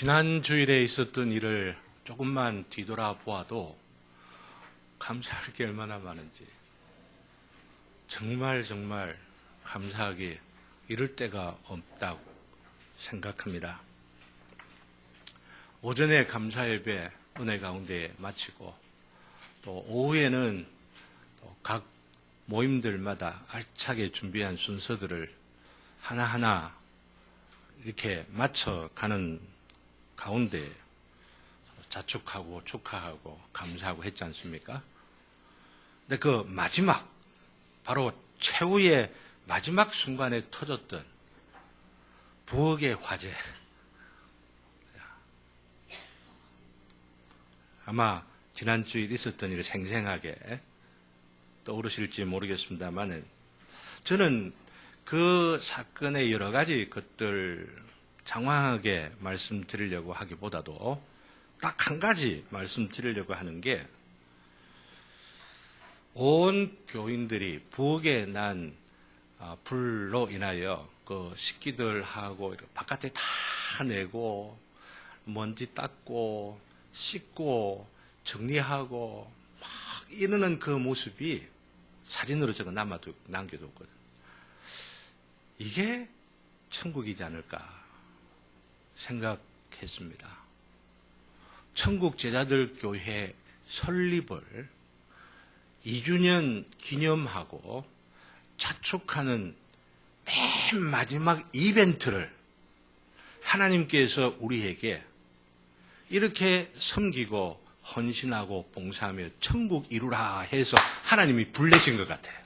지난 주일에 있었던 일을 조금만 뒤돌아보아도 감사할 게 얼마나 많은지 정말 감사하게 이럴 때가 없다고 생각합니다. 오전에 감사 예배 은혜 가운데 마치고 또 오후에는 각 모임들마다 알차게 준비한 순서들을 하나하나 이렇게 맞춰가는 가운데 자축하고 축하하고 감사하고 했지 않습니까? 근데 그 마지막, 바로 최후의 마지막 순간에 터졌던 부엌의 화재. 아마 지난주에 있었던 일을 생생하게 떠오르실지 모르겠습니다만, 저는 그 사건의 여러 가지 것들 장황하게 말씀드리려고 하기보다도 딱 한 가지 말씀드리려고 하는 게, 온 교인들이 부엌에 난 불로 인하여 그 식기들하고 바깥에 다 내고 먼지 닦고 씻고 정리하고 막 이러는 그 모습이 사진으로 제가 남겨뒀거든. 이게 천국이지 않을까 생각했습니다. 천국 제자들 교회 설립을 2주년 기념하고 자축하는 맨 마지막 이벤트를 하나님께서 우리에게 이렇게 섬기고 헌신하고 봉사하며 천국 이루라 해서 하나님이 불내신 것 같아요.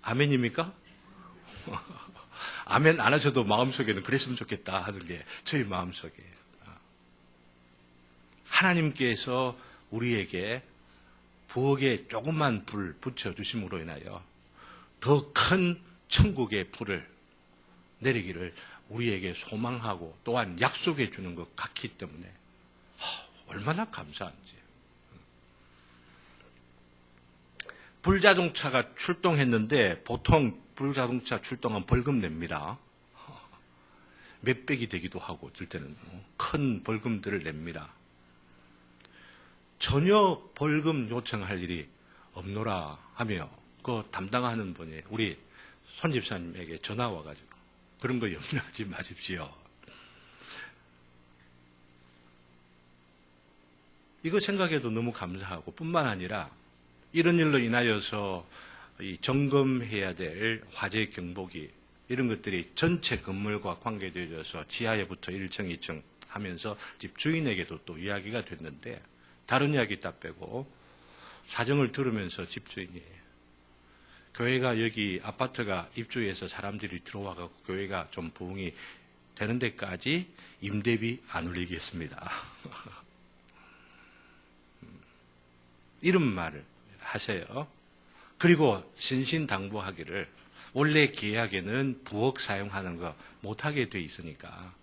아멘입니까? 아멘 안 하셔도 마음속에는 그랬으면 좋겠다 하는 게 저희 마음속이에요. 하나님께서 우리에게 부엌에 조금만 불 붙여주심으로 인하여 더 큰 천국의 불을 내리기를 우리에게 소망하고 또한 약속해 주는 것 같기 때문에 얼마나 감사한지. 불자동차가 출동했는데 보통 불자동차 출동은 벌금 냅니다. 몇백이 되기도 하고 어쩔 때는 큰 벌금들을 냅니다. 전혀 벌금 요청할 일이 없노라 하며 그 담당하는 분이 우리 손 집사님에게 전화 와가지고 그런 거 염려하지 마십시오. 이거 생각해도 너무 감사하고 뿐만 아니라 이런 일로 인하여서 이 점검해야 될 화재 경보기 이런 것들이 전체 건물과 관계되어져서 지하에부터 1층, 2층 하면서 집 주인에게도 또 이야기가 됐는데 다른 이야기 다 빼고 사정을 들으면서 집주인이 교회가 여기 아파트가 입주해서 사람들이 들어와서 교회가 좀 부흥이 되는 데까지 임대비 안 올리겠습니다. 이런 말을 하세요. 그리고 신신당부하기를 원래 계약에는 부엌 사용하는 거 못하게 돼 있으니까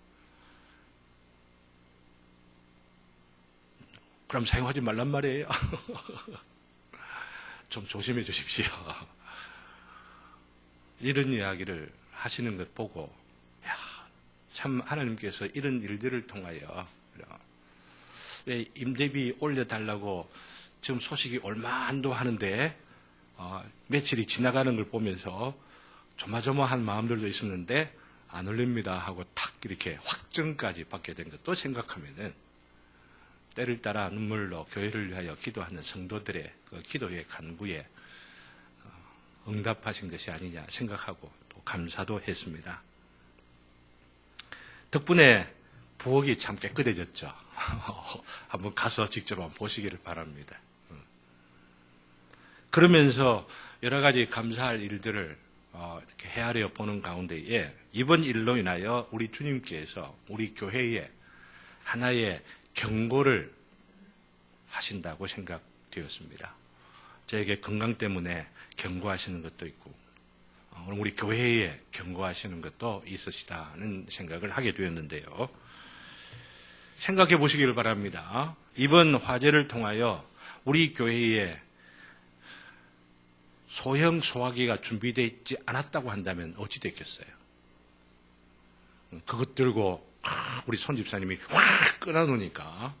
그럼 사용하지 말란 말이에요. 좀 조심해 주십시오. 이런 이야기를 하시는 것 보고 참 하나님께서 이런 일들을 통하여 왜 임대비 올려달라고 지금 소식이 얼마 안도 하는데 며칠이 지나가는 걸 보면서 조마조마한 마음들도 있었는데 안 올립니다 하고 탁 이렇게 확정까지 받게 된 것도 생각하면은 때를 따라 눈물로 교회를 위하여 기도하는 성도들의 그 기도의 간구에 응답하신 것이 아니냐 생각하고 또 감사도 했습니다. 덕분에 부엌이 참 깨끗해졌죠. 한번 가서 직접 한번 보시기를 바랍니다. 그러면서 여러 가지 감사할 일들을 이렇게 헤아려 보는 가운데에 이번 일로 인하여 우리 주님께서 우리 교회에 하나의 경고를 하신다고 생각되었습니다. 저에게 건강 때문에 경고하시는 것도 있고 우리 교회에 경고하시는 것도 있으시다는 생각을 하게 되었는데요. 생각해 보시기를 바랍니다. 이번 화재를 통하여 우리 교회에 소형 소화기가 준비되어 있지 않았다고 한다면 어찌 됐겠어요? 그것 들고 우리 손 집사님이 확 끊어놓으니까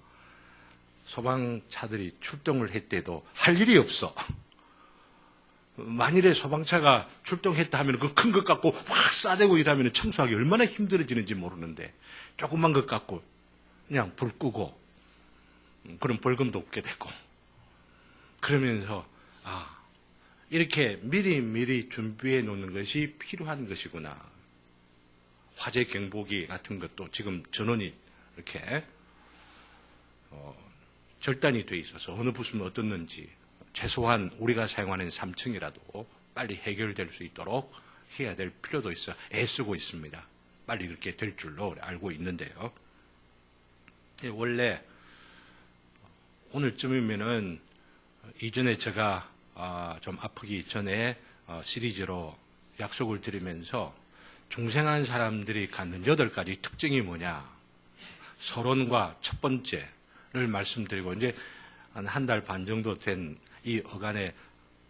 소방차들이 출동을 했대도 할 일이 없어. 만일에 소방차가 출동했다 하면 그 큰 것 갖고 확 싸대고 일하면 청소하기 얼마나 힘들어지는지 모르는데 조그만 것 갖고 그냥 불 끄고 그럼 벌금도 없게 되고 그러면서 이렇게 미리 준비해 놓는 것이 필요한 것이구나. 화재 경보기 같은 것도 지금 전원이 이렇게 절단이 돼 있어서 어느 부수면 어떻는지 최소한 우리가 사용하는 3층이라도 빨리 해결될 수 있도록 해야 될 필요도 있어 애쓰고 있습니다. 빨리 그렇게 될 줄로 알고 있는데요. 원래 오늘쯤이면은 이전에 제가 좀 아프기 전에 시리즈로 약속을 드리면서 중생한 사람들이 갖는 8가지 특징이 뭐냐 서론과 첫 번째를 말씀드리고 이제 한 달 반 정도 된 이 어간에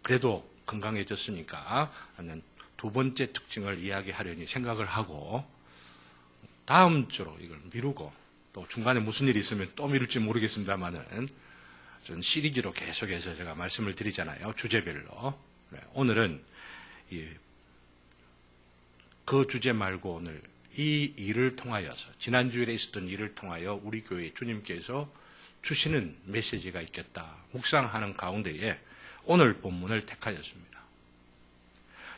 그래도 건강해졌으니까 두 번째 특징을 이야기하려니 생각을 하고 다음 주로 이걸 미루고 또 중간에 무슨 일이 있으면 또 미룰지 모르겠습니다만은 전 시리즈로 계속해서 제가 말씀을 드리잖아요. 주제별로. 오늘은 그 주제 말고 오늘 이 일을 통하여서 지난주일에 있었던 일을 통하여 우리 교회 주님께서 주시는 메시지가 있겠다. 묵상하는 가운데에 오늘 본문을 택하였습니다.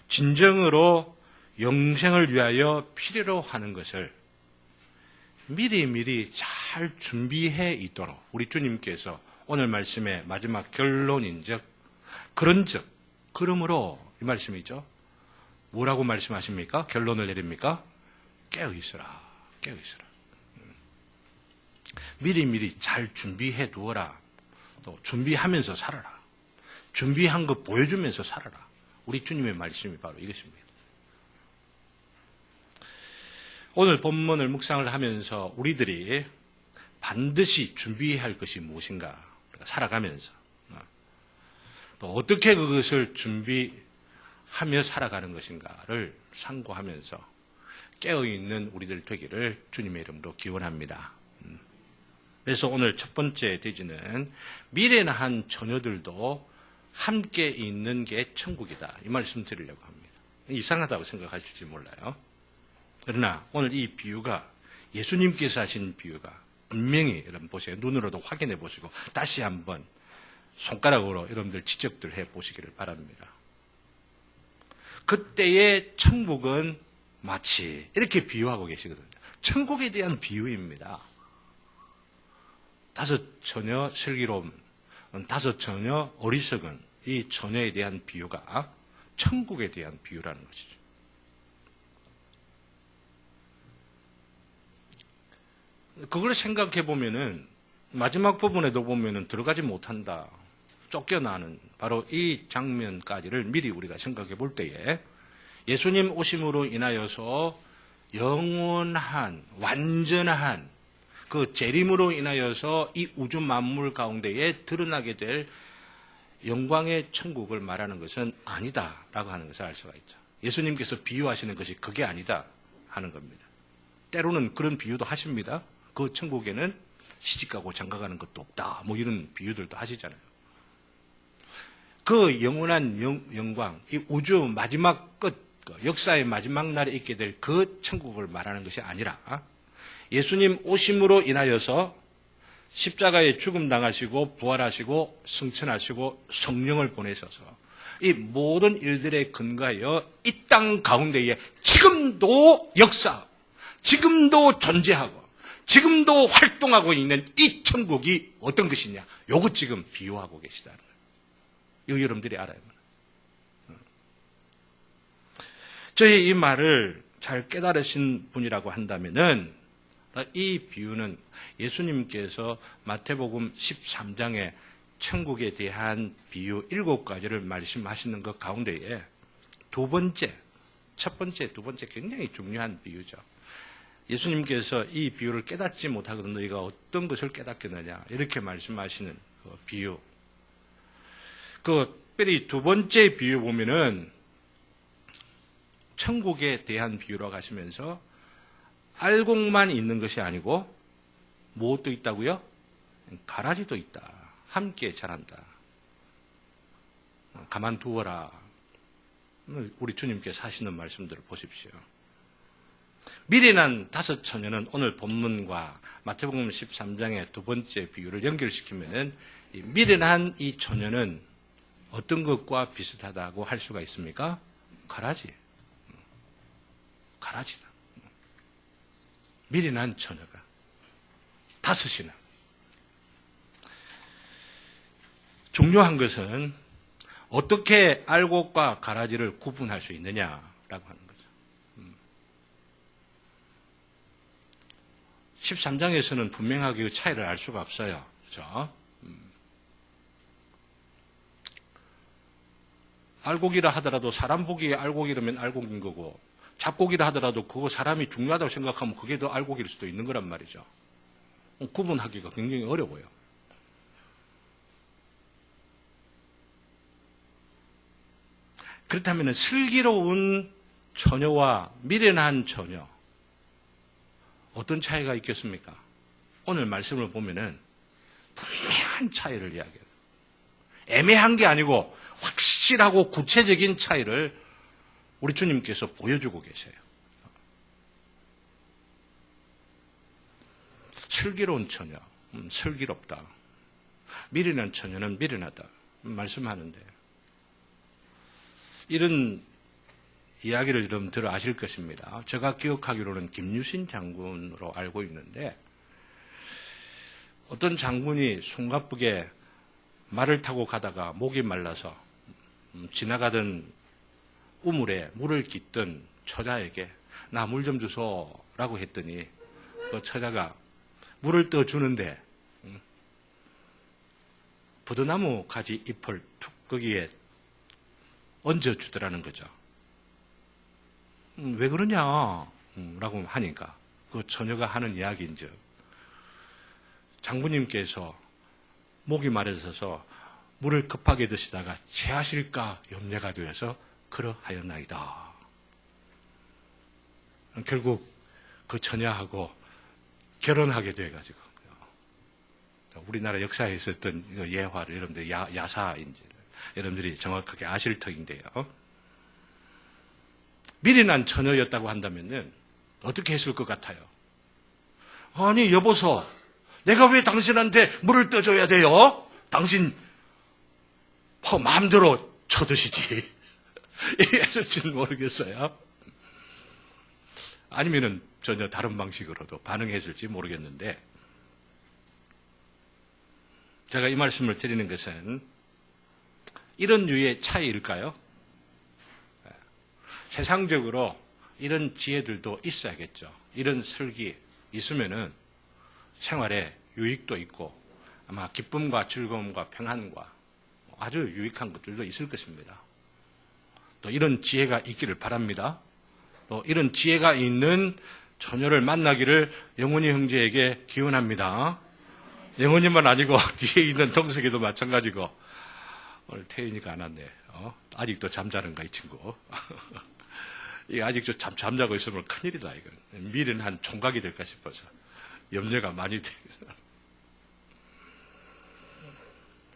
진정으로 영생을 위하여 필요로 하는 것을 미리 잘 준비해 있도록 우리 주님께서 오늘 말씀의 마지막 결론인즉 그런즉 그러므로 이 말씀이죠. 뭐라고 말씀하십니까? 결론을 내립니까? 깨어있으라. 미리 잘 준비해 두어라. 또 준비하면서 살아라. 준비한 거 보여주면서 살아라. 우리 주님의 말씀이 바로 이것입니다. 오늘 본문을 묵상을 하면서 우리들이 반드시 준비해야 할 것이 무엇인가 살아가면서 또 어떻게 그것을 준비하며 살아가는 것인가를 상고하면서 깨어있는 우리들 되기를 주님의 이름으로 기원합니다. 그래서 오늘 첫 번째 대지는 미련한 처녀들도 함께 있는 게 천국이다. 이 말씀 드리려고 합니다. 이상하다고 생각하실지 몰라요. 그러나 오늘 이 비유가 예수님께서 하신 비유가 분명히 여러분 보세요. 눈으로도 확인해 보시고 다시 한번 손가락으로 여러분들 지적들 해 보시기를 바랍니다. 그때의 천국은 마치 이렇게 비유하고 계시거든요. 천국에 대한 비유입니다. 5 처녀 슬기로움, 5 처녀 어리석은 이 처녀에 대한 비유가 천국에 대한 비유라는 것이죠. 그걸 생각해 보면은 마지막 부분에도 보면은 들어가지 못한다, 쫓겨나는 바로 이 장면까지를 미리 우리가 생각해 볼 때에 예수님 오심으로 인하여서 영원한 완전한 그 재림으로 인하여서 이 우주 만물 가운데에 드러나게 될 영광의 천국을 말하는 것은 아니다라고 하는 것을 알 수가 있죠. 예수님께서 비유하시는 것이 그게 아니다 하는 겁니다. 때로는 그런 비유도 하십니다. 그 천국에는 시집가고 장가가는 것도 없다. 뭐 이런 비유들도 하시잖아요. 그 영원한 영광, 이 우주 마지막 끝, 역사의 마지막 날에 있게 될 그 천국을 말하는 것이 아니라 예수님 오심으로 인하여서 십자가에 죽음 당하시고 부활하시고 승천하시고 성령을 보내셔서 이 모든 일들에 근거하여 이 땅 가운데에 지금도 역사, 지금도 존재하고 지금도 활동하고 있는 이 천국이 어떤 것이냐, 요거 지금 비유하고 계시다는 거예요. 이거 여러분들이 알아야 합니다. 저희 이 말을 잘 깨달으신 분이라고 한다면은 이 비유는 예수님께서 마태복음 13장에 천국에 대한 비유 7가지를 말씀하시는 것 가운데에 첫 번째, 두 번째 굉장히 중요한 비유죠. 예수님께서 이 비유를 깨닫지 못하거든 너희가 어떤 것을 깨닫겠느냐 이렇게 말씀하시는 그 비유. 특별히 두 번째 비유 보면은 천국에 대한 비유라고 하시면서 알곡만 있는 것이 아니고 무엇도 있다고요? 가라지도 있다. 함께 자란다. 가만두어라. 우리 주님께서 하시는 말씀들을 보십시오. 미련한 5 처녀는 오늘 본문과 마태복음 13장의 두 번째 비유를 연결시키면 이 미련한 이 처녀는 어떤 것과 비슷하다고 할 수가 있습니까? 가라지다. 미련한 처녀가 5이나. 중요한 것은 어떻게 알곡과 가라지를 구분할 수 있느냐라고 하는 거죠. 13장에서는 분명하게 그 차이를 알 수가 없어요. 그렇죠? 알곡이라 하더라도 사람 보기에 알곡이라면 알곡인 거고 잡곡이라 하더라도 그거 사람이 중요하다고 생각하면 그게 더 알곡일 수도 있는 거란 말이죠. 구분하기가 굉장히 어려워요. 그렇다면 슬기로운 처녀와 미련한 처녀 어떤 차이가 있겠습니까? 오늘 말씀을 보면은 분명한 차이를 이야기해요. 애매한 게 아니고 확실하고 구체적인 차이를 우리 주님께서 보여주고 계세요. 슬기로운 처녀, 슬기롭다. 미련한 처녀는 미련하다. 말씀하는데 이런 이야기를 좀 들어 아실 것입니다. 제가 기억하기로는 김유신 장군으로 알고 있는데 어떤 장군이 숨가쁘게 말을 타고 가다가 목이 말라서 지나가던 우물에 물을 깃던 처자에게 나 물 좀 주소라고 했더니 그 처자가 물을 떠주는데 부드나무 가지 잎을 툭 거기에 얹어주더라는 거죠. 왜 그러냐? 라고 하니까 그 처녀가 하는 이야기인즉 장군님께서 목이 마르셔서 물을 급하게 드시다가 체하실까 염려가 되어서 그러하였나이다. 결국 그 처녀하고 결혼하게 돼가지고 우리나라 역사에 있었던 예화를 여러분들 야사인지 여러분들이 정확하게 아실 터인데요. 미련한 처녀였다고 한다면 어떻게 했을 것 같아요? 아니 여보소, 내가 왜 당신한테 물을 떠줘야 돼요? 당신 마음대로 쳐드시지. 이렇게 했을지는 모르겠어요. 아니면은 전혀 다른 방식으로도 반응했을지 모르겠는데 제가 이 말씀을 드리는 것은 이런 류의 차이일까요? 세상적으로 이런 지혜들도 있어야겠죠. 이런 슬기 있으면은 생활에 유익도 있고 아마 기쁨과 즐거움과 평안과 아주 유익한 것들도 있을 것입니다. 또 이런 지혜가 있기를 바랍니다. 또 이런 지혜가 있는 처녀를 만나기를 영훈이 형제에게 기원합니다. 영훈이만 아니고 뒤에 있는 동석이도 마찬가지고 오늘 태인이가 안 왔네. 아직도 잠자는가 이 친구. 아직도 잠자고 있으면 큰일이다 이건. 미련한 총각이 될까 싶어서 염려가 많이 돼요.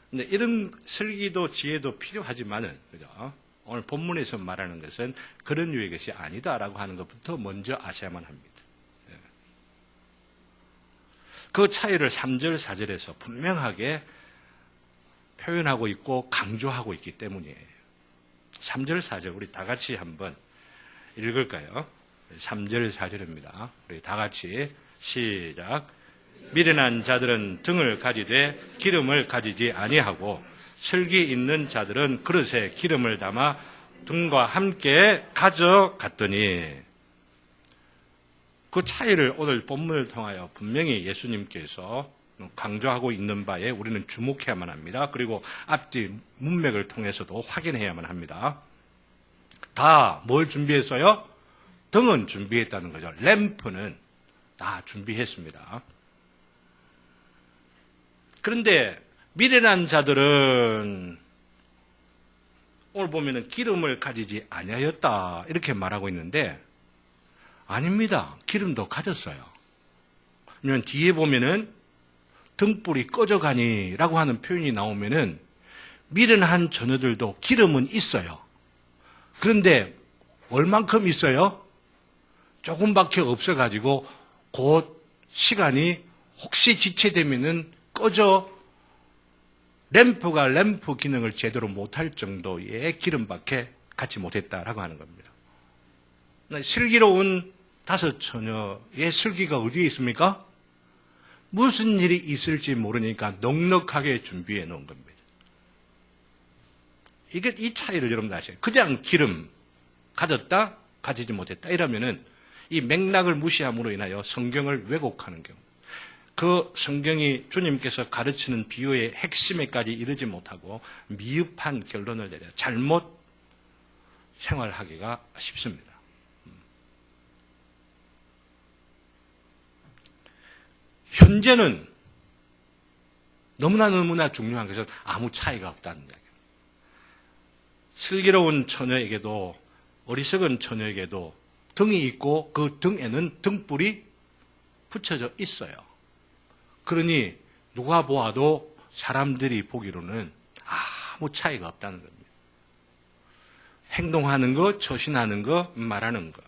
근데 이런 슬기도 지혜도 필요하지만은 그죠? 오늘 본문에서 말하는 것은 그런 유의 것이 아니다라고 하는 것부터 먼저 아셔야만 합니다. 그 차이를 3절, 4절에서 분명하게 표현하고 있고 강조하고 있기 때문이에요. 3절, 4절 우리 다 같이 한번 읽을까요? 3절, 4절입니다. 우리 다 같이 시작. 미련한 자들은 등을 가지되 기름을 가지지 아니하고 슬기 있는 자들은 그릇에 기름을 담아 등과 함께 가져갔더니 그 차이를 오늘 본문을 통하여 분명히 예수님께서 강조하고 있는 바에 우리는 주목해야만 합니다. 그리고 앞뒤 문맥을 통해서도 확인해야만 합니다. 다 뭘 준비했어요? 등은 준비했다는 거죠. 램프는 다 준비했습니다. 그런데 미련한 자들은 오늘 보면은 기름을 가지지 아니하였다 이렇게 말하고 있는데 아닙니다. 기름도 가졌어요. 왜냐면 뒤에 보면은 등불이 꺼져가니라고 하는 표현이 나오면은 미련한 처녀들도 기름은 있어요. 그런데 얼만큼 있어요? 조금밖에 없어가지고 곧 시간이 혹시 지체되면은 꺼져 램프가 램프 기능을 제대로 못할 정도의 기름밖에 갖지 못했다라고 하는 겁니다. 슬기로운 5 처녀의 슬기가 어디에 있습니까? 무슨 일이 있을지 모르니까 넉넉하게 준비해 놓은 겁니다. 이게 이 차이를 여러분 아셔요. 그냥 기름 가졌다, 가지지 못했다 이러면은 이 맥락을 무시함으로 인하여 성경을 왜곡하는 경우, 그 성경이 주님께서 가르치는 비유의 핵심에까지 이르지 못하고 미흡한 결론을 내려 잘못 생활하기가 쉽습니다. 현재는 너무나 중요한 것은 아무 차이가 없다는 이야기입니다. 슬기로운 처녀에게도 어리석은 처녀에게도 등이 있고 그 등에는 등불이 붙여져 있어요. 그러니 누가 보아도 사람들이 보기로는 아무 차이가 없다는 겁니다. 행동하는 것, 처신하는 것, 말하는 것.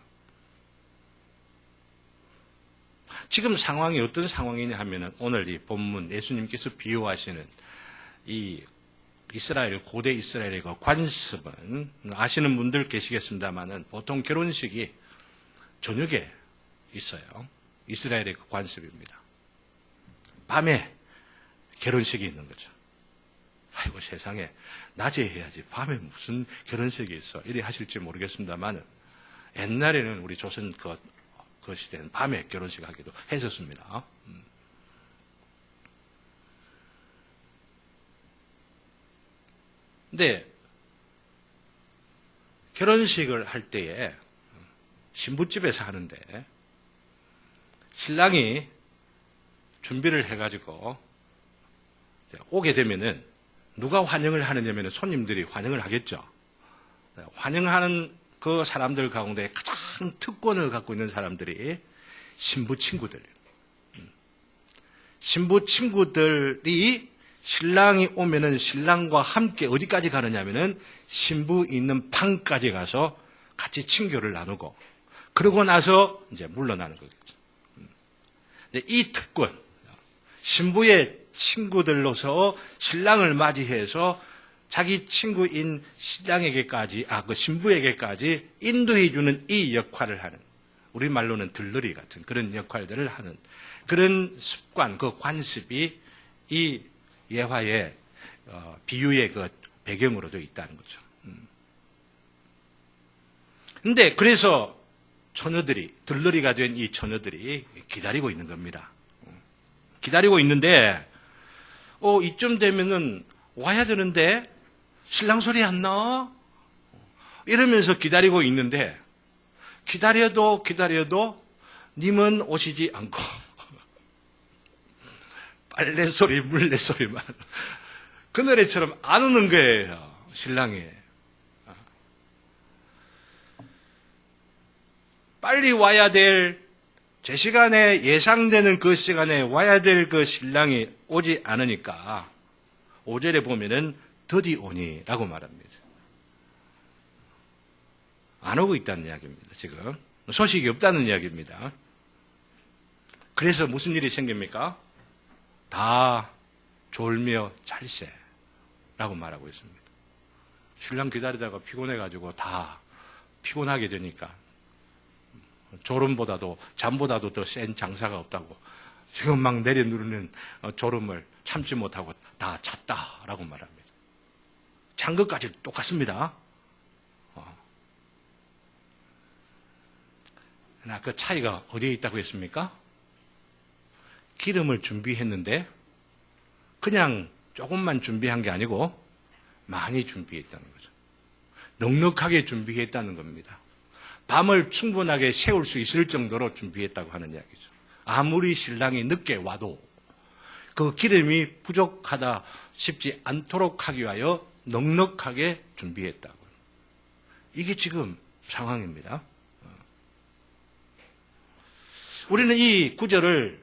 지금 상황이 어떤 상황이냐 하면은 오늘 이 본문 예수님께서 비유하시는 이 이스라엘, 고대 이스라엘의 그 관습은 아시는 분들 계시겠습니다만은 보통 결혼식이 저녁에 있어요. 이스라엘의 그 관습입니다. 밤에 결혼식이 있는 거죠. 아이고 세상에 낮에 해야지 밤에 무슨 결혼식이 있어 이래 하실지 모르겠습니다만 옛날에는 우리 조선 그 시대는 밤에 결혼식 하기도 했었습니다. 근데 결혼식을 할 때에 신부집에서 하는데 신랑이 준비를 해가지고 오게 되면은 누가 환영을 하느냐면 손님들이 환영을 하겠죠. 환영하는 그 사람들 가운데 가장 특권을 갖고 있는 사람들이 신부 친구들. 신부 친구들이 신랑이 오면은 신랑과 함께 어디까지 가느냐면은 신부 있는 방까지 가서 같이 친교를 나누고 그러고 나서 이제 물러나는 거겠죠. 근데 이 특권, 신부의 친구들로서 신랑을 맞이해서 자기 친구인 신랑에게까지, 그 신부에게까지 인도해주는 이 역할을 하는, 우리말로는 들러리 같은 그런 역할들을 하는 그런 습관, 그 관습이 이 예화의 비유의 그 배경으로도 있다는 거죠. 근데 그래서 처녀들이, 들러리가 된 이 처녀들이 기다리고 있는 겁니다. 기다리고 있는데, 이쯤 되면은 와야 되는데, 신랑 소리 안 나? 이러면서 기다리고 있는데, 기다려도 님은 오시지 않고, 빨래 소리, 물레 소리만. 그 노래처럼 안 오는 거예요, 신랑이. 빨리 와야 될, 제 시간에 예상되는 그 시간에 와야 될 그 신랑이 오지 않으니까 5절에 보면은 더디 오니라고 말합니다. 안 오고 있다는 이야기입니다. 지금 소식이 없다는 이야기입니다. 그래서 무슨 일이 생깁니까? 다 졸며 잘세라고 말하고 있습니다. 신랑 기다리다가 피곤해가지고 다 피곤하게 되니까 졸음보다도 잠보다도 더 센 장사가 없다고 지금 막 내려누르는 졸음을 참지 못하고 다 잤다라고 말합니다. 잔 것까지 똑같습니다. 그러나 그 차이가 어디에 있다고 했습니까? 기름을 준비했는데 그냥 조금만 준비한 게 아니고 많이 준비했다는 거죠. 넉넉하게 준비했다는 겁니다. 밤을 충분하게 세울 수 있을 정도로 준비했다고 하는 이야기죠. 아무리 신랑이 늦게 와도 그 기름이 부족하다 싶지 않도록 하기 위하여 넉넉하게 준비했다고. 이게 지금 상황입니다. 우리는 이 구절을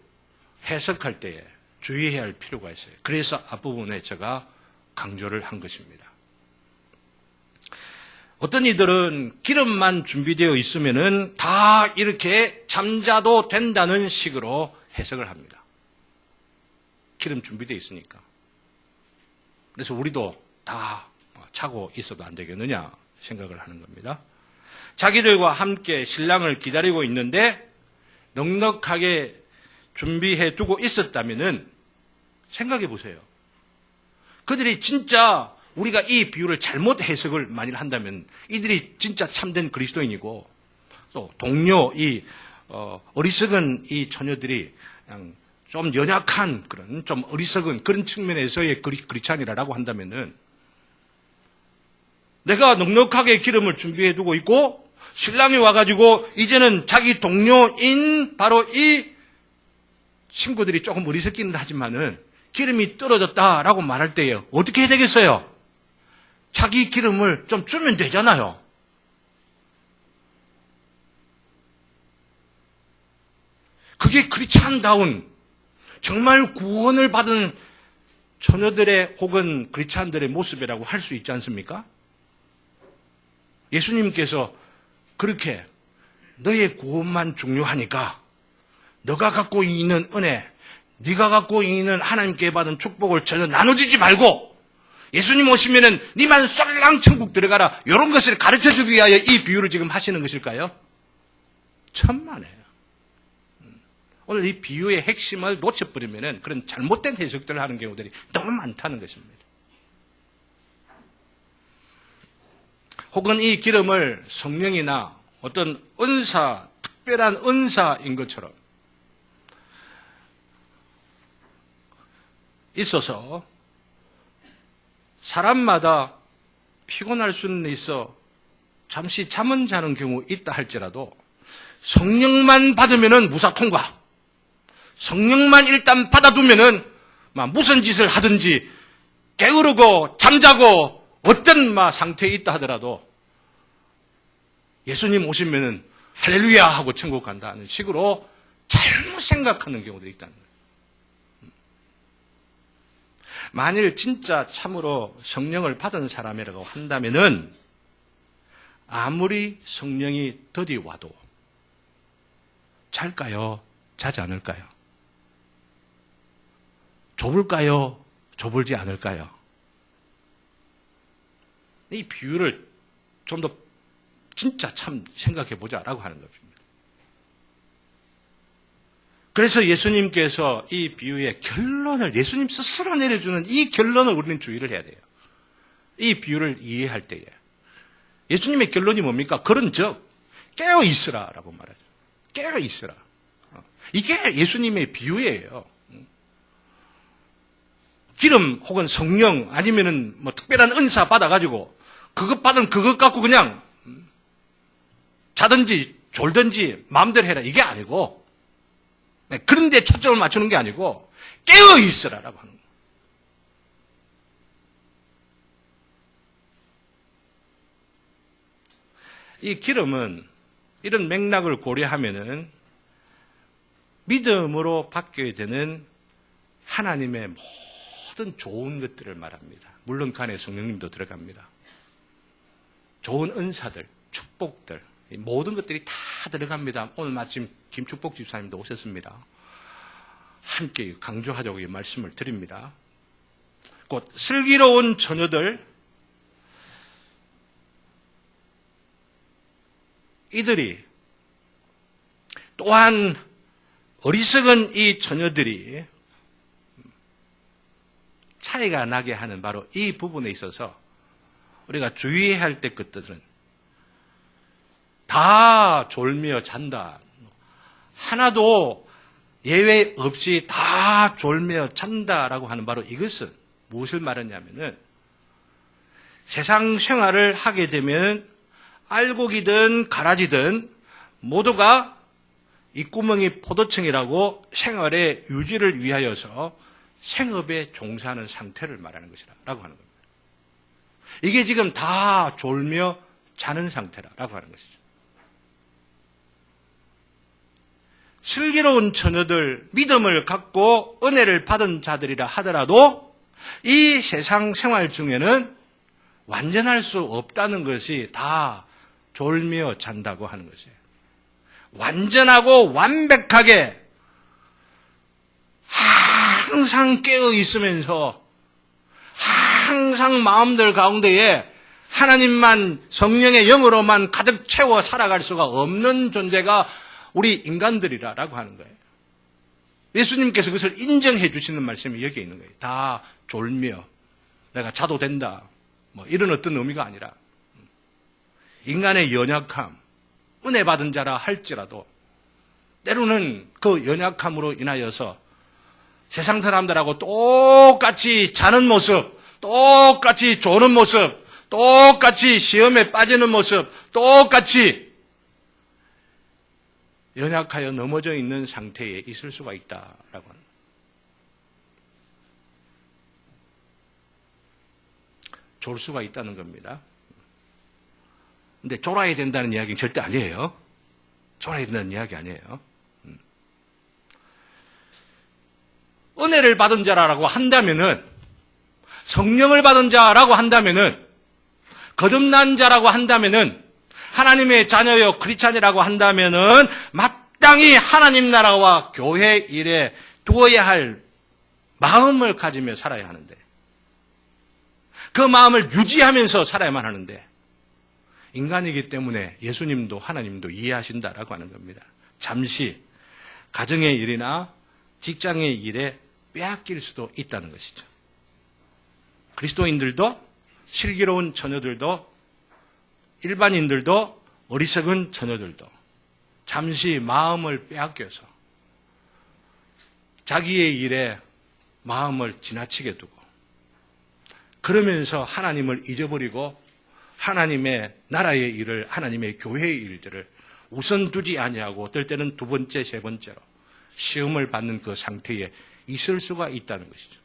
해석할 때에 주의해야 할 필요가 있어요. 그래서 앞부분에 제가 강조를 한 것입니다. 어떤 이들은 기름만 준비되어 있으면은 다 이렇게 잠자도 된다는 식으로 해석을 합니다. 기름 준비되어 있으니까. 그래서 우리도 다 차고 있어도 안 되겠느냐 생각을 하는 겁니다. 자기들과 함께 신랑을 기다리고 있는데 넉넉하게 준비해 두고 있었다면은 생각해 보세요. 그들이 진짜 우리가 이 비유를 잘못 해석을 만일 한다면 이들이 진짜 참된 그리스도인이고 또 동료 어리석은 이 처녀들이 그냥 좀 연약한 그런 좀 어리석은 그런 측면에서의 그리스찬이라고 한다면은 내가 넉넉하게 기름을 준비해 두고 있고 신랑이 와가지고 이제는 자기 동료인 바로 이 친구들이 조금 어리석기는 하지만은 기름이 떨어졌다라고 말할 때에 어떻게 해야 되겠어요? 자기 기름을 좀 주면 되잖아요. 그게 크리스찬다운 정말 구원을 받은 처녀들의 혹은 크리스찬들의 모습이라고 할 수 있지 않습니까? 예수님께서 그렇게 너의 구원만 중요하니까 너가 갖고 있는 은혜, 네가 갖고 있는 하나님께 받은 축복을 전혀 나눠주지 말고 예수님 오시면은 니만 쏠랑 천국 들어가라 이런 것을 가르쳐주기 위하여 이 비유를 지금 하시는 것일까요? 천만에요. 오늘 이 비유의 핵심을 놓쳐버리면은 그런 잘못된 해석들을 하는 경우들이 너무 많다는 것입니다. 혹은 이 기름을 성령이나 어떤 은사, 특별한 은사인 것처럼 있어서 사람마다 피곤할 수는 있어 잠시 잠은 자는 경우 있다 할지라도 성령만 받으면은 무사 통과. 성령만 일단 받아두면은 무슨 짓을 하든지 게으르고 잠자고 어떤 상태에 있다 하더라도 예수님 오시면은 할렐루야 하고 천국 간다는 식으로 잘못 생각하는 경우도 있다는 거예요. 만일 진짜 참으로 성령을 받은 사람이라고 한다면은 아무리 성령이 더디 와도 잘까요? 자지 않을까요? 좁을까요? 좁을지 않을까요? 이 비유를 좀 더 진짜 참 생각해 보자라고 하는 겁니다. 그래서 예수님께서 이 비유의 결론을 예수님 스스로 내려주는 이 결론을 우리는 주의를 해야 돼요. 이 비유를 이해할 때에 예수님의 결론이 뭡니까? 그런즉 깨어 있으라라고 말하죠. 깨어 있으라. 이게 예수님의 비유예요. 기름 혹은 성령 아니면은 특별한 은사 받아가지고 그것 받은 그것 갖고 그냥 자든지 졸든지 마음대로 해라 이게 아니고 그런 데 초점을 맞추는 게 아니고 깨어 있으라라고 하는 거예요. 이 기름은 이런 맥락을 고려하면은 믿음으로 바뀌어야 되는 하나님의 모든 좋은 것들을 말합니다. 물론 그 안에 성령님도 들어갑니다. 좋은 은사들, 축복들, 모든 것들이 다 들어갑니다. 오늘 마침 김축복 집사님도 오셨습니다. 함께 강조하자고 이 말씀을 드립니다. 곧 슬기로운 처녀들, 이들이 또한 어리석은 이 처녀들이 차이가 나게 하는 바로 이 부분에 있어서 우리가 주의해야 할 때 것들은 다 졸며 잔다. 하나도 예외 없이 다 졸며 잔다라고 하는 바로 이것은 무엇을 말하냐면은 세상 생활을 하게 되면 알곡이든 가라지든 모두가 입구멍이 포도청이라고 생활의 유지를 위하여서 생업에 종사하는 상태를 말하는 것이라고 하는 겁니다. 이게 지금 다 졸며 자는 상태라고 하는 것이죠. 슬기로운 처녀들, 믿음을 갖고 은혜를 받은 자들이라 하더라도 이 세상 생활 중에는 완전할 수 없다는 것이 다 졸며 잔다고 하는 것이에요. 완전하고 완벽하게 항상 깨어 있으면서 항상 마음들 가운데에 하나님만 성령의 영으로만 가득 채워 살아갈 수가 없는 존재가 우리 인간들이라고 하는 거예요. 예수님께서 그것을 인정해 주시는 말씀이 여기에 있는 거예요. 다 졸며 내가 자도 된다. 뭐 이런 어떤 의미가 아니라 인간의 연약함, 은혜 받은 자라 할지라도 때로는 그 연약함으로 인하여서 세상 사람들하고 똑같이 자는 모습, 똑같이 조는 모습, 똑같이 시험에 빠지는 모습, 똑같이 연약하여 넘어져 있는 상태에 있을 수가 있다라고 합니다. 졸 수가 있다는 겁니다. 근데 졸아야 된다는 이야기는 절대 아니에요. 졸아야 된다는 이야기 아니에요. 은혜를 받은 자라고 한다면은, 성령을 받은 자라고 한다면은, 거듭난 자라고 한다면은, 하나님의 자녀요 크리스찬이라고 한다면은 마땅히 하나님 나라와 교회 일에 두어야 할 마음을 가지며 살아야 하는데, 그 마음을 유지하면서 살아야만 하는데, 인간이기 때문에 예수님도 하나님도 이해하신다라고 하는 겁니다. 잠시 가정의 일이나 직장의 일에 빼앗길 수도 있다는 것이죠. 그리스도인들도, 슬기로운 처녀들도, 일반인들도, 어리석은 처녀들도 잠시 마음을 빼앗겨서 자기의 일에 마음을 지나치게 두고 그러면서 하나님을 잊어버리고 하나님의 나라의 일을, 하나님의 교회의 일들을 우선 두지 아니하고 어떨 때는 두 번째, 세 번째로 시험을 받는 그 상태에 있을 수가 있다는 것이죠.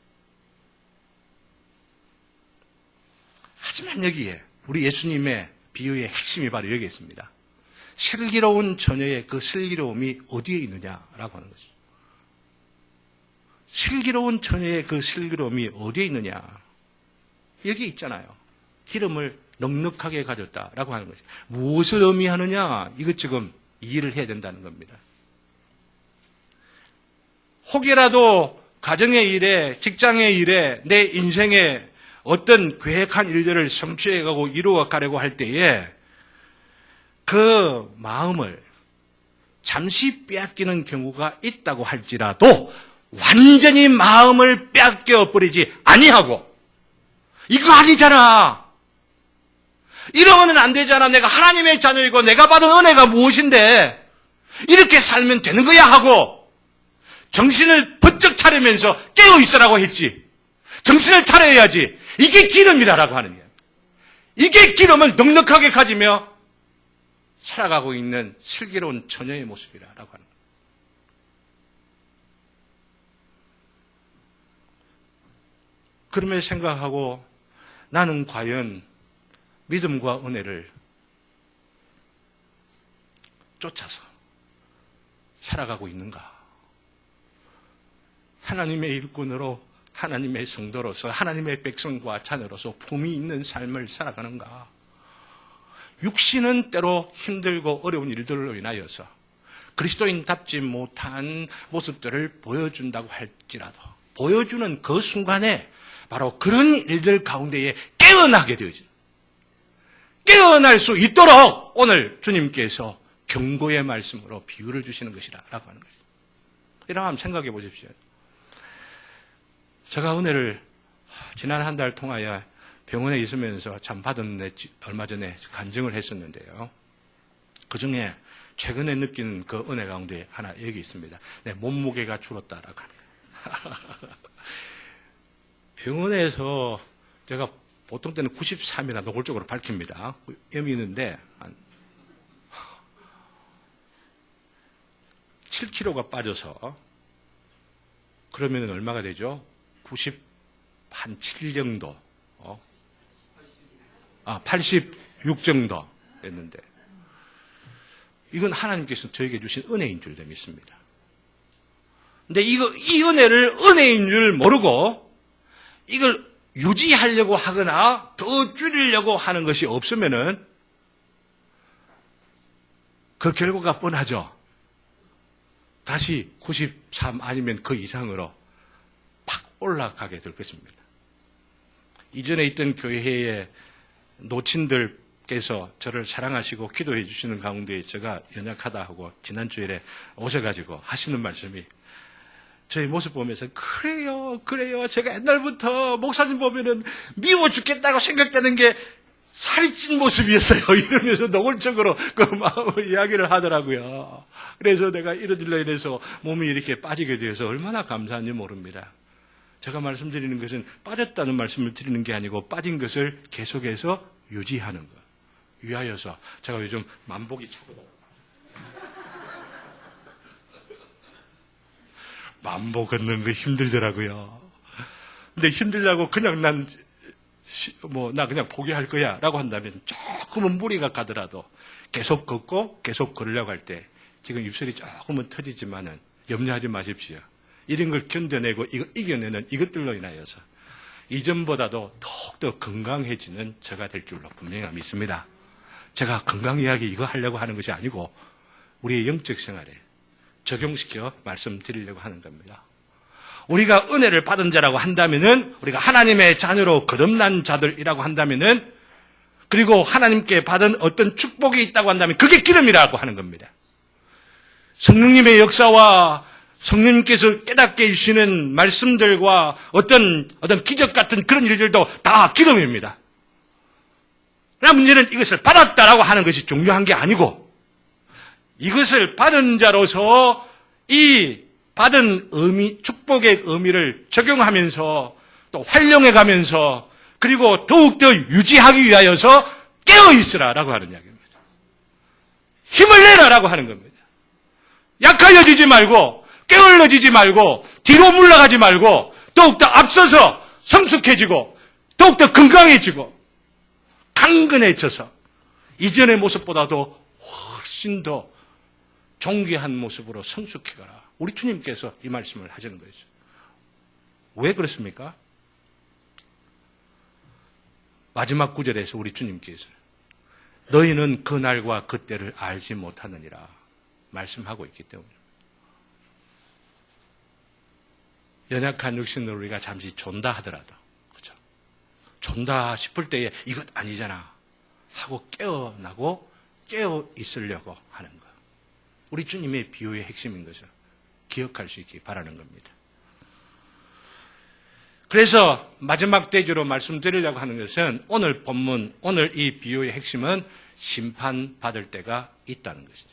하지만 여기에 우리 예수님의 비유의 핵심이 바로 여기에 있습니다. 슬기로운 처녀의 그 슬기로움이 어디에 있느냐라고 하는 것이죠. 슬기로운 처녀의 그 슬기로움이 어디에 있느냐. 여기 있잖아요. 기름을 넉넉하게 가졌다라고 하는 것이죠. 무엇을 의미하느냐. 이것 지금 이해를 해야 된다는 겁니다. 혹여라도 가정의 일에, 직장의 일에, 내 인생에 어떤 계획한 일들을 성취해가고 이루어가려고 할 때에 그 마음을 잠시 빼앗기는 경우가 있다고 할지라도 완전히 마음을 빼앗겨버리지 아니하고, 이거 아니잖아, 이러면 안 되잖아, 내가 하나님의 자녀이고 내가 받은 은혜가 무엇인데 이렇게 살면 되는 거야 하고 정신을 번쩍 차리면서 깨어있으라고 했지. 정신을 차려야지. 이게 기름이라고 하는 거예요. 이게 기름을 넉넉하게 가지며 살아가고 있는 슬기로운 처녀의 모습이라고 하는 거예요. 그러면서 생각하고 나는 과연 믿음과 은혜를 쫓아서 살아가고 있는가? 하나님의 일꾼으로, 하나님의 성도로서, 하나님의 백성과 자녀로서 품이 있는 삶을 살아가는가? 육신은 때로 힘들고 어려운 일들로 인하여서 그리스도인답지 못한 모습들을 보여준다고 할지라도 보여주는 그 순간에 바로 그런 일들 가운데에 깨어나게 되어진, 깨어날 수 있도록 오늘 주님께서 경고의 말씀으로 비유를 주시는 것이라고 하는 것입니다. 이러면 한번 생각해 보십시오. 제가 은혜를 지난 한 달 통하여 병원에 있으면서 참 받은 얼마 전에 간증을 했었는데요. 그 중에 최근에 느낀 그 은혜 가운데 하나 여기 있습니다. 내 몸무게가 줄었다라고 합니다. 병원에서 제가 보통 때는 93이나 노골적으로 밝힙니다. 염이 있는데 한 7kg가 빠져서 그러면 얼마가 되죠? 97 정도, 86 정도 됐는데, 이건 하나님께서 저에게 주신 은혜인 줄 믿습니다. 근데 이 은혜를 은혜인 줄 모르고 이걸 유지하려고 하거나 더 줄이려고 하는 것이 없으면은 그 결과가 뻔하죠. 다시 93 아니면 그 이상으로 팍 올라가게 될 것입니다. 이전에 있던 교회의 노친들께서 저를 사랑하시고 기도해 주시는 가운데 제가 연약하다 하고 지난주일에 오셔가지고 하시는 말씀이 저희 모습 보면서 그래요. 제가 옛날부터 목사님 보면은 미워 죽겠다고 생각되는 게 살이 찐 모습이었어요. 이러면서 노골적으로 그 마음을 이야기를 하더라고요. 그래서 내가 이런 일로 인해서 몸이 이렇게 빠지게 되어서 얼마나 감사한지 모릅니다. 제가 말씀드리는 것은 빠졌다는 말씀을 드리는 게 아니고 빠진 것을 계속해서 유지하는 것. 위하여서 제가 요즘 만복이 차거든요. 만보 걷는 거 힘들더라고요. 근데 힘들다고 그냥 나 그냥 포기할 거야 라고 한다면 조금은 무리가 가더라도 계속 걷고 계속 걸으려고 할 때 지금 입술이 조금은 터지지만은 염려하지 마십시오. 이런 걸 견뎌내고 이겨내는 이것들로 인하여서 이전보다도 더욱더 건강해지는 저가 될 줄로 분명히 믿습니다. 제가 건강 이야기 이거 하려고 하는 것이 아니고 우리의 영적 생활에 적용시켜 말씀드리려고 하는 겁니다. 우리가 은혜를 받은 자라고 한다면은, 우리가 하나님의 자녀로 거듭난 자들이라고 한다면은, 그리고 하나님께 받은 어떤 축복이 있다고 한다면 그게 기름이라고 하는 겁니다. 성령님의 역사와 성령님께서 깨닫게 해주시는 말씀들과 어떤 기적 같은 그런 일들도 다 기름입니다. 그러나 문제는 이것을 받았다라고 하는 것이 중요한 게 아니고, 이것을 받은 자로서 이 받은 의미, 축복의 의미를 적용하면서 또 활용해 가면서 그리고 더욱더 유지하기 위하여서 깨어있으라라고 하는 이야기입니다. 힘을 내라라고 하는 겁니다. 약하여지지 말고 게을러지지 말고 뒤로 물러가지 말고 더욱더 앞서서 성숙해지고 더욱더 건강해지고 강건해져서 이전의 모습보다도 훨씬 더 존귀한 모습으로 성숙해가라. 우리 주님께서 이 말씀을 하시는 거죠. 왜 그렇습니까? 마지막 구절에서 우리 주님께서 너희는 그 날과 그 때를 알지 못하느니라 말씀하고 있기 때문에 연약한 육신으로 우리가 잠시 존다 하더라도 그렇죠? 존다 싶을 때에 이것 아니잖아 하고 깨어나고 깨어 있으려고 하는 것. 우리 주님의 비유의 핵심인 것을 기억할 수 있기 바라는 겁니다. 그래서 마지막 대주로 말씀드리려고 하는 것은 오늘 본문, 오늘 이 비유의 핵심은 심판받을 때가 있다는 것이죠.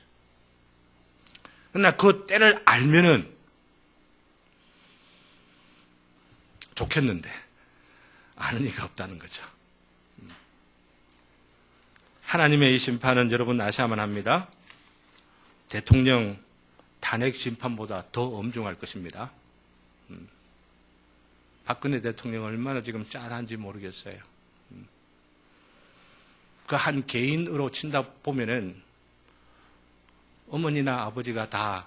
그러나 그 때를 알면은 좋겠는데 아는 이가 없다는 거죠. 하나님의 이 심판은 여러분 아셔야만 합니다. 대통령 탄핵 심판보다 더 엄중할 것입니다. 박근혜 대통령 얼마나 지금 짠한지 모르겠어요. 그 한 개인으로 친다 보면은 어머니나 아버지가 다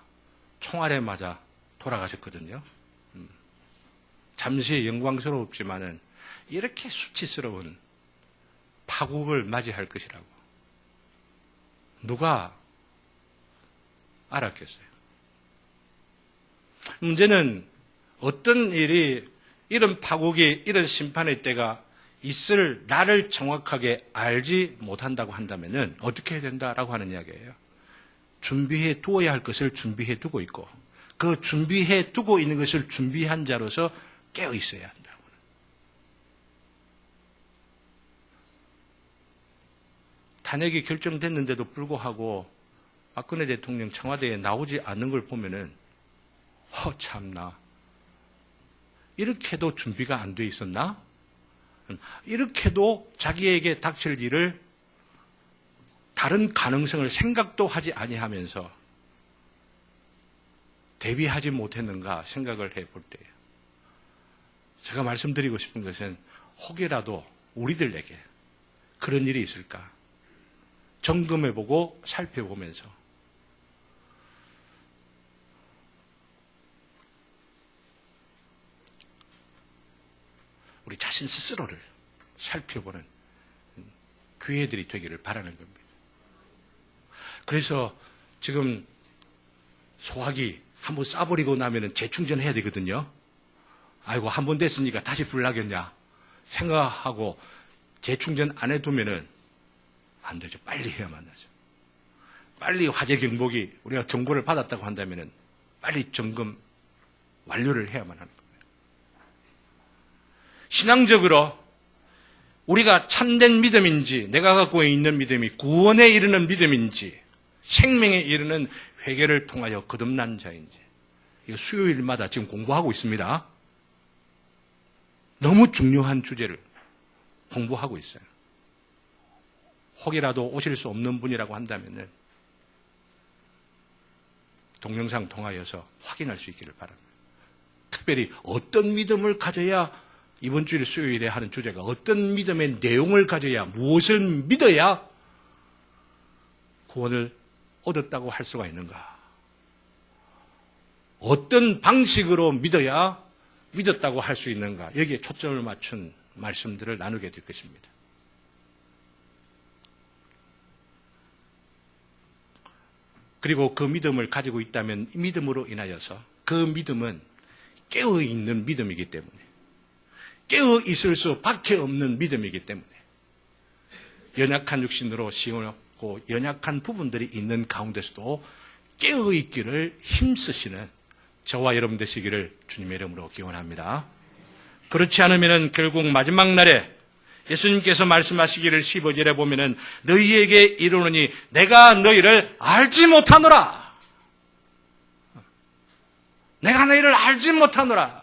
총알에 맞아 돌아가셨거든요. 잠시 영광스럽지만은 이렇게 수치스러운 파국을 맞이할 것이라고 누가 알았겠어요? 문제는 어떤 일이 이런 파국이 이런 심판의 때가 있을 나를 정확하게 알지 못한다고 한다면은 어떻게 해야 된다라고 하는 이야기예요. 준비해 두어야 할 것을 준비해 두고 있고 그 준비해 두고 있는 것을 준비한 자로서 깨어 있어야 한다고. 탄핵이 결정됐는데도 불구하고 박근혜 대통령 청와대에 나오지 않는 걸 보면은 참나 이렇게도 준비가 안 돼 있었나? 이렇게도 자기에게 닥칠 일을 다른 가능성을 생각도 하지 아니하면서 대비하지 못했는가 생각을 해볼 때 제가 말씀드리고 싶은 것은 혹이라도 우리들에게 그런 일이 있을까 점검해보고 살펴보면서 우리 자신 스스로를 살펴보는 교회들이 되기를 바라는 겁니다. 그래서 지금 소화기 한번 쏴버리고 나면 재충전해야 되거든요. 아이고, 한 번 됐으니까 다시 불 나겠냐 생각하고 재충전 안 해두면은 안 되죠. 빨리 해야만 하죠. 빨리 화재 경보기 우리가 경고를 받았다고 한다면은 빨리 점검 완료를 해야만 하는 겁니다. 신앙적으로 우리가 참된 믿음인지, 내가 갖고 있는 믿음이 구원에 이르는 믿음인지, 생명에 이르는 회개를 통하여 거듭난 자인지, 이거 수요일마다 지금 공부하고 있습니다. 너무 중요한 주제를 공부하고 있어요. 혹이라도 오실 수 없는 분이라고 한다면 동영상 통하여서 확인할 수 있기를 바랍니다. 특별히 어떤 믿음을 가져야, 이번 주일 수요일에 하는 주제가 어떤 믿음의 내용을 가져야, 무엇을 믿어야 구원을 얻었다고 할 수가 있는가, 어떤 방식으로 믿어야 믿었다고 할 수 있는가, 여기에 초점을 맞춘 말씀들을 나누게 될 것입니다. 그리고 그 믿음을 가지고 있다면 이 믿음으로 인하여서 그 믿음은 깨어있는 믿음이기 때문에, 깨어있을 수밖에 없는 믿음이기 때문에 연약한 육신으로 시험하고 연약한 부분들이 있는 가운데서도 깨어있기를 힘쓰시는 저와 여러분 되시기를 주님의 이름으로 기원합니다. 그렇지 않으면 결국 마지막 날에 예수님께서 말씀하시기를 15절에 보면은 너희에게 이르노니 내가 너희를 알지 못하노라. 내가 너희를 알지 못하노라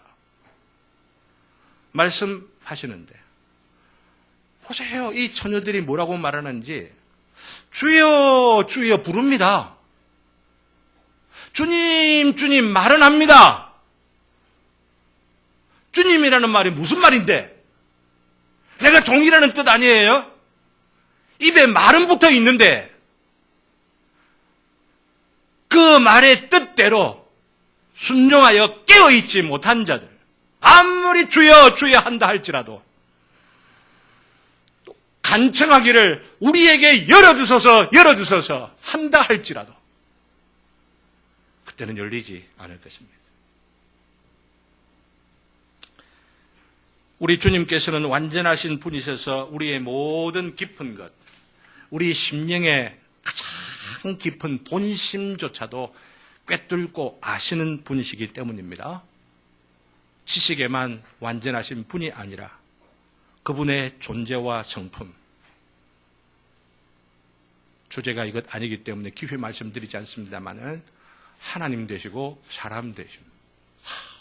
말씀하시는데, 보세요. 이 처녀들이 뭐라고 말하는지. 주여 주여 부릅니다. 주님 주님 말은 합니다. 주님이라는 말이 무슨 말인데? 내가 종이라는 뜻 아니에요? 입에 말은 붙어 있는데 그 말의 뜻대로 순종하여 깨어있지 못한 자들, 아무리 주여 주여 한다 할지라도 간청하기를 우리에게 열어주소서 한다 할지라도 그때는 열리지 않을 것입니다. 우리 주님께서는 완전하신 분이셔서 우리의 모든 깊은 것, 우리 심령의 가장 깊은 본심조차도 꿰뚫고 아시는 분이시기 때문입니다. 지식에만 완전하신 분이 아니라 그분의 존재와 성품, 주제가 이것 아니기 때문에 깊이 말씀드리지 않습니다만은 하나님 되시고 사람 되심,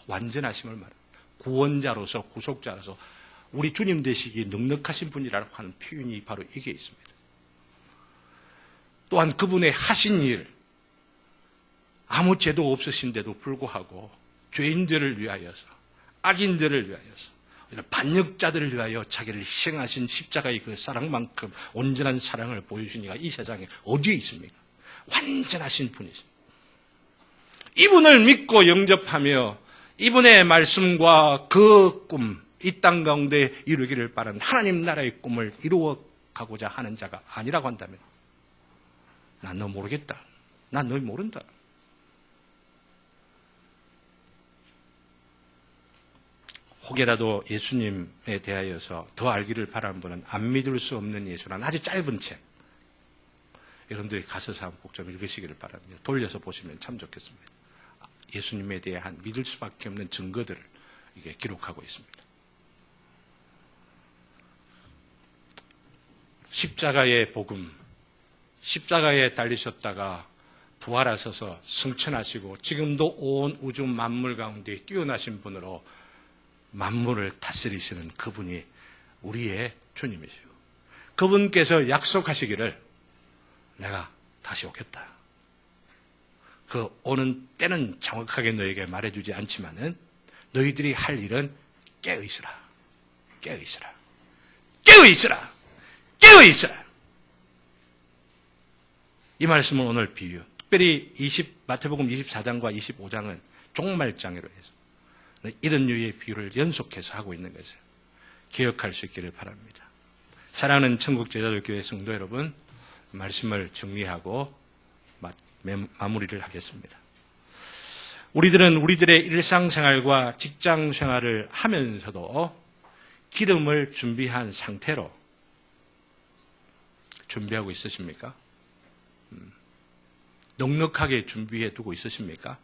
완전하심을 말합니다. 구원자로서 구속자로서 우리 주님 되시기 넉넉하신 분이라고 하는 표현이 바로 이게 있습니다. 또한 그분의 하신 일, 아무 죄도 없으신데도 불구하고 죄인들을 위하여서, 악인들을 위하여서, 반역자들을 위하여 자기를 희생하신 십자가의 그 사랑만큼 온전한 사랑을 보여주니까 이 세상에 어디에 있습니까? 완전하신 분이십니다. 이분을 믿고 영접하며 이분의 말씀과 그 꿈, 이 땅 가운데 이루기를 바라는 하나님 나라의 꿈을 이루어 가고자 하는 자가 아니라고 한다면, 난 너 모르겠다, 난 너 모른다. 혹여라도 예수님에 대하여서 더 알기를 바라는 분은 안 믿을 수 없는 예수라는 아주 짧은 책, 여러분들이 가셔서 한번 꼭 좀 읽으시기를 바랍니다. 돌려서 보시면 참 좋겠습니다. 예수님에 대한 믿을 수밖에 없는 증거들을 이게 기록하고 있습니다. 십자가의 복음, 십자가에 달리셨다가 부활하셔서 승천하시고 지금도 온 우주 만물 가운데 뛰어나신 분으로 만물을 다스리시는 그분이 우리의 주님이시고, 그분께서 약속하시기를 내가 다시 오겠다. 그 오는 때는 정확하게 너에게 말해주지 않지만은 너희들이 할 일은 깨어있으라, 깨어있으라, 깨어있으라, 깨어있으라. 이 말씀은 오늘 비유, 특별히 마태복음 24장과 25장은 종말장애로 해서 이런 류의 비유를 연속해서 하고 있는 거죠. 기억할 수 있기를 바랍니다. 사랑하는 천국제자들교회 성도 여러분, 말씀을 정리하고 마무리를 하겠습니다. 우리들은 우리들의 일상생활과 직장생활을 하면서도 기름을 준비한 상태로 준비하고 있으십니까? 넉넉하게 준비해 두고 있으십니까?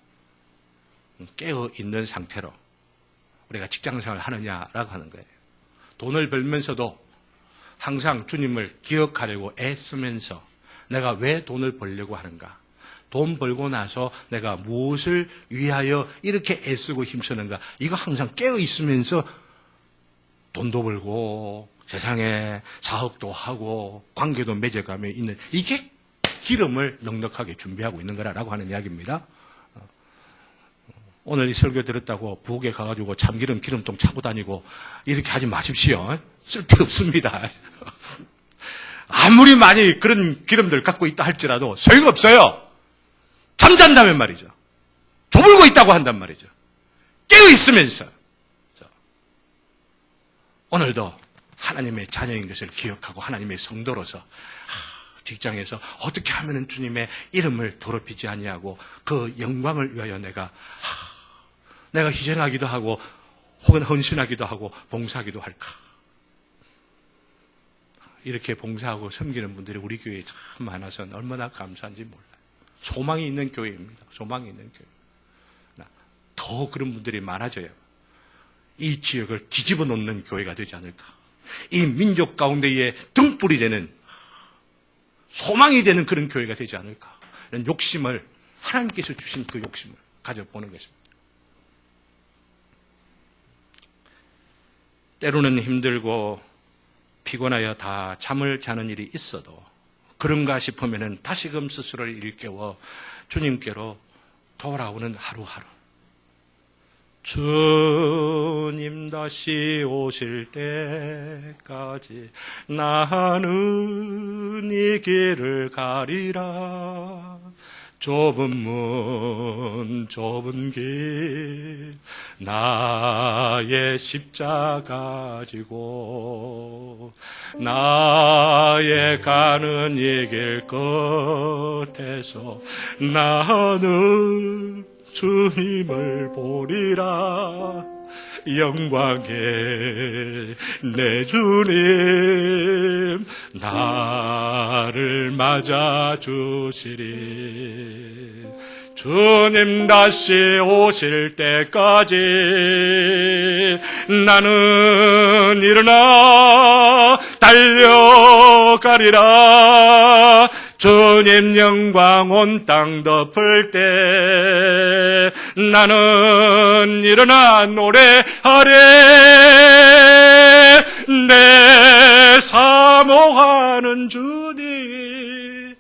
깨어 있는 상태로 우리가 직장생활을 하느냐라고 하는 거예요. 돈을 벌면서도 항상 주님을 기억하려고 애쓰면서 내가 왜 돈을 벌려고 하는가? 돈 벌고 나서 내가 무엇을 위하여 이렇게 애쓰고 힘쓰는가? 이거 항상 깨어 있으면서 돈도 벌고 세상에 사업도 하고 관계도 맺어가며 있는 이게 기름을 넉넉하게 준비하고 있는 거라고 하는 이야기입니다. 오늘 이 설교 들었다고 부엌에 가가지고 참기름 기름통 차고 다니고 이렇게 하지 마십시오. 쓸데없습니다. 아무리 많이 그런 기름들 갖고 있다 할지라도 소용없어요. 잠잔다면 말이죠. 조불고 있다고 한단 말이죠. 깨어 있으면서 오늘도 하나님의 자녀인 것을 기억하고 하나님의 성도로서 직장에서 어떻게 하면 주님의 이름을 더럽히지 아니하고 그 영광을 위하여 내가 희생하기도 하고 혹은 헌신하기도 하고 봉사하기도 할까? 이렇게 봉사하고 섬기는 분들이 우리 교회에 참 많아서 얼마나 감사한지 몰라요. 소망이 있는 교회입니다. 소망이 있는 교회. 더 그런 분들이 많아져요. 이 지역을 뒤집어 놓는 교회가 되지 않을까? 이 민족 가운데에 등불이 되는 소망이 되는 그런 교회가 되지 않을까? 이런 욕심을 하나님께서 주신 그 욕심을 가져보는 것입니다. 때로는 힘들고 피곤하여 다 잠을 자는 일이 있어도 그런가 싶으면 다시금 스스로를 일깨워 주님께로 돌아오는 하루하루. 주님 다시 오실 때까지 나는 이 길을 가리라. 좁은 문 좁은 길 나의 십자가 지고 나의 가는 이 길 끝에서 나는 주님을 보리라. 영광의 내 주님 나를 맞아주시리. 주님 다시 오실 때까지 나는 일어나 달려가리라. 주님 영광 온 땅 덮을 때 나는 일어나 노래하리. 내 사모하는 주님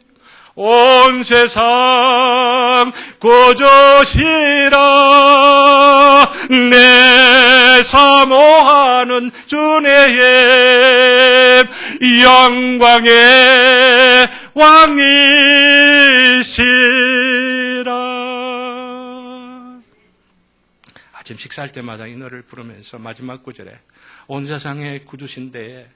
온 세상 구주시라. 내 사모하는 주님 영광의 왕이시라. 아침 식사할 때마다 이 노래를 부르면서 마지막 구절에 온 세상의 구주신데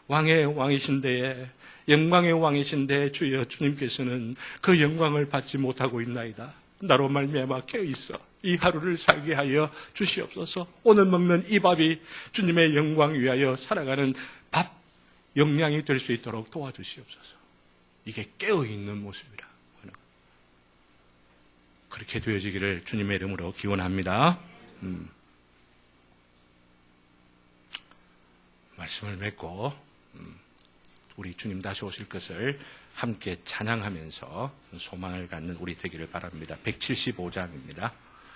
왕의 왕이신데 영광의 왕이신데 주여 주님께서는 그 영광을 받지 못하고 있나이다. 나로 말미암아 깨어있어 이 하루를 살게 하여 주시옵소서. 오늘 먹는 이 밥이 주님의 영광 위하여 살아가는 밥 영양이 될 수 있도록 도와주시옵소서. 이게 깨어있는 모습이라. 그렇게 되어지기를 주님의 이름으로 기원합니다. 말씀을 맺고 우리 주님 다시 오실 것을 함께 찬양하면서 소망을 갖는 우리 되기를 바랍니다. 175장입니다.